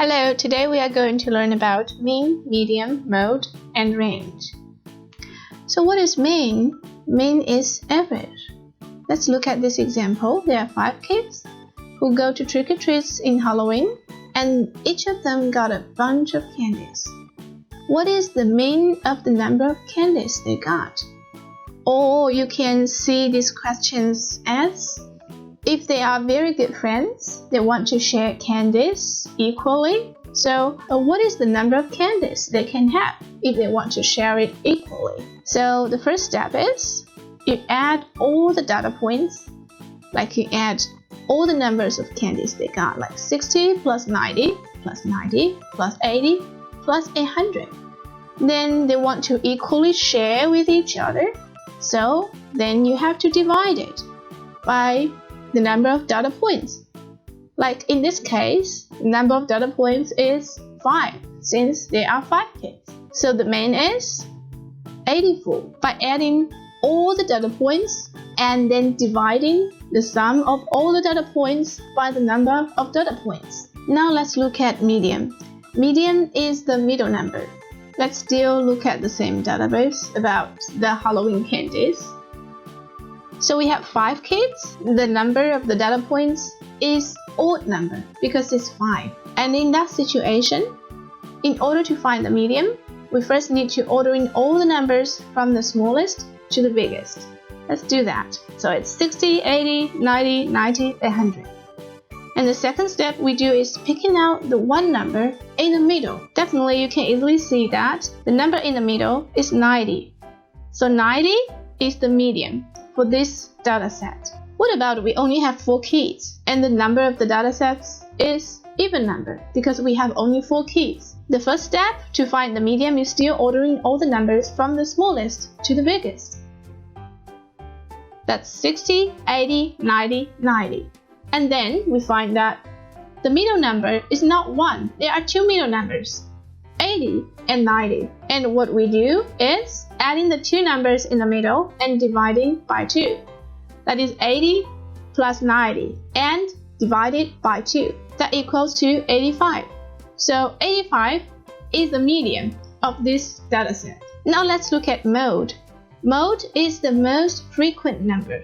Hello, today we are going to learn about mean, median, mode, and range. So what is mean? Mean is average. Let's look at this example. There are 5 kids who go to trick-or-treats in Halloween, and each of them got a bunch of candies. What is the mean of the number of candies they got? Or you can see these questions as, if they are very good friends, they want to share candies equally. So, what is the number of candies they can have if they want to share it equally? So, the first step is you add all the data points, like you add all the numbers of candies they got, like 60 plus 90 plus 90 plus 80 plus 100. Then they want to equally share with each other. So, then you have to divide it by the number of data points. Like in this case, the number of data points is 5, since there are 5 kids. So the mean is 84. By adding all the data points and then dividing the sum of all the data points by the number of data points. Now let's look at median. Median is the middle number. Let's still look at the same database about the Halloween candies. So we have 5 kids. The number of the data points is odd number because it's 5. And in that situation, in order to find the median, we first need to order in all the numbers from the smallest to the biggest. Let's do that. So it's 60, 80, 90, 90, 100. And the second step we do is picking out the one number in the middle. Definitely you can easily see that the number in the middle is 90. So 90 is the median for this data set. What about we only have 4 kids and the number of the data sets is even number because we have only 4 kids? The first step to find the median is still ordering all the numbers from the smallest to the biggest. That's 60, 80, 90, 90. And then we find that the middle number is not 1. There are 2 middle numbers, 80 and 90. And what we do is adding the 2 numbers in the middle and dividing by 2. That is 80 plus 90 and divided by 2. That equals to 85. So 85 is the median of this dataset. Now let's look at mode. Mode is the most frequent number.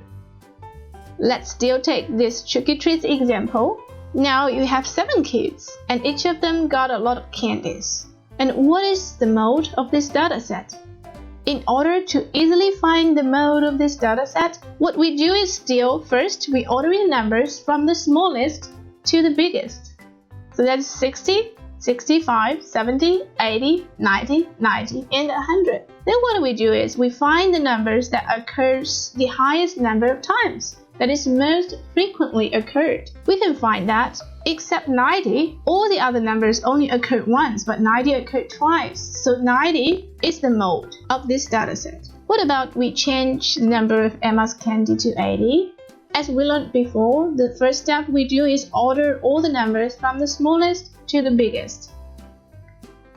Let's still take this trick-or-treat example. Now you have 7 kids and each of them got a lot of candies. And what is the mode of this dataset? In order to easily find the mode of this dataset, what we do is still first we order in numbers from the smallest to the biggest. So that's 60, 65, 70, 80, 90, 90, and 100. Then what we do is we find the numbers that occurs the highest number of times, that is most frequently occurred. We can find that except 90, all the other numbers only occurred once, but 90 occurred twice. So 90 is the mode of this dataset. What about we change the number of Emma's candy to 80? As we learned before, the first step we do is order all the numbers from the smallest to the biggest.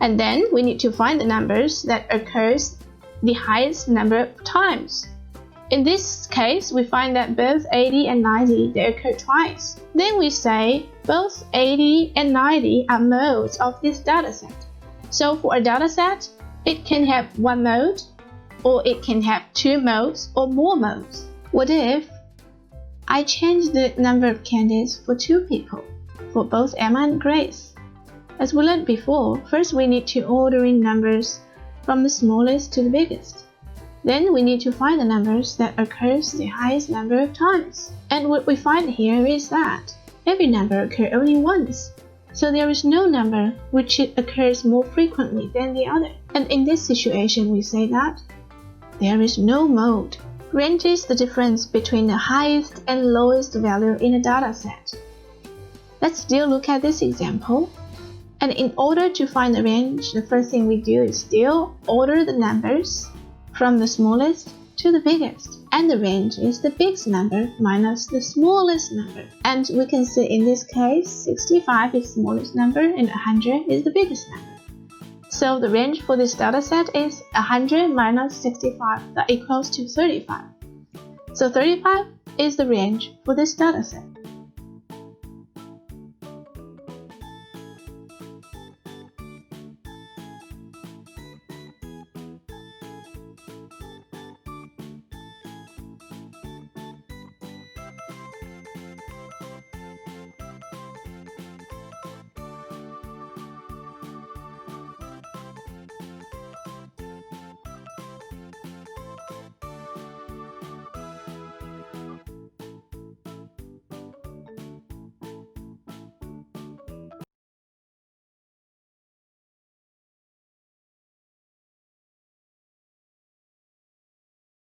And then we need to find the numbers that occurs the highest number of times. In this case, we find that both 80 and 90 they occur twice. Then we say both 80 and 90 are modes of this dataset. So for a dataset, it can have 1 mode, or it can have 2 modes or more modes. What if I change the number of candies for 2 people, for both Emma and Grace? As we learned before, first we need to order in numbers from the smallest to the biggest. Then we need to find the numbers that occurs the highest number of times. And what we find here is that every number occurs only once. So there is no number which occurs more frequently than the other. And in this situation we say that there is no mode. Range is the difference between the highest and lowest value in a dataset. Let's still look at this example. And in order to find the range, the first thing we do is still order the numbers from the smallest to the biggest. And the range is the biggest number minus the smallest number. And we can see in this case, 65 is the smallest number and 100 is the biggest number. So the range for this dataset is 100 minus 65, that equals to 35. So 35 is the range for this dataset.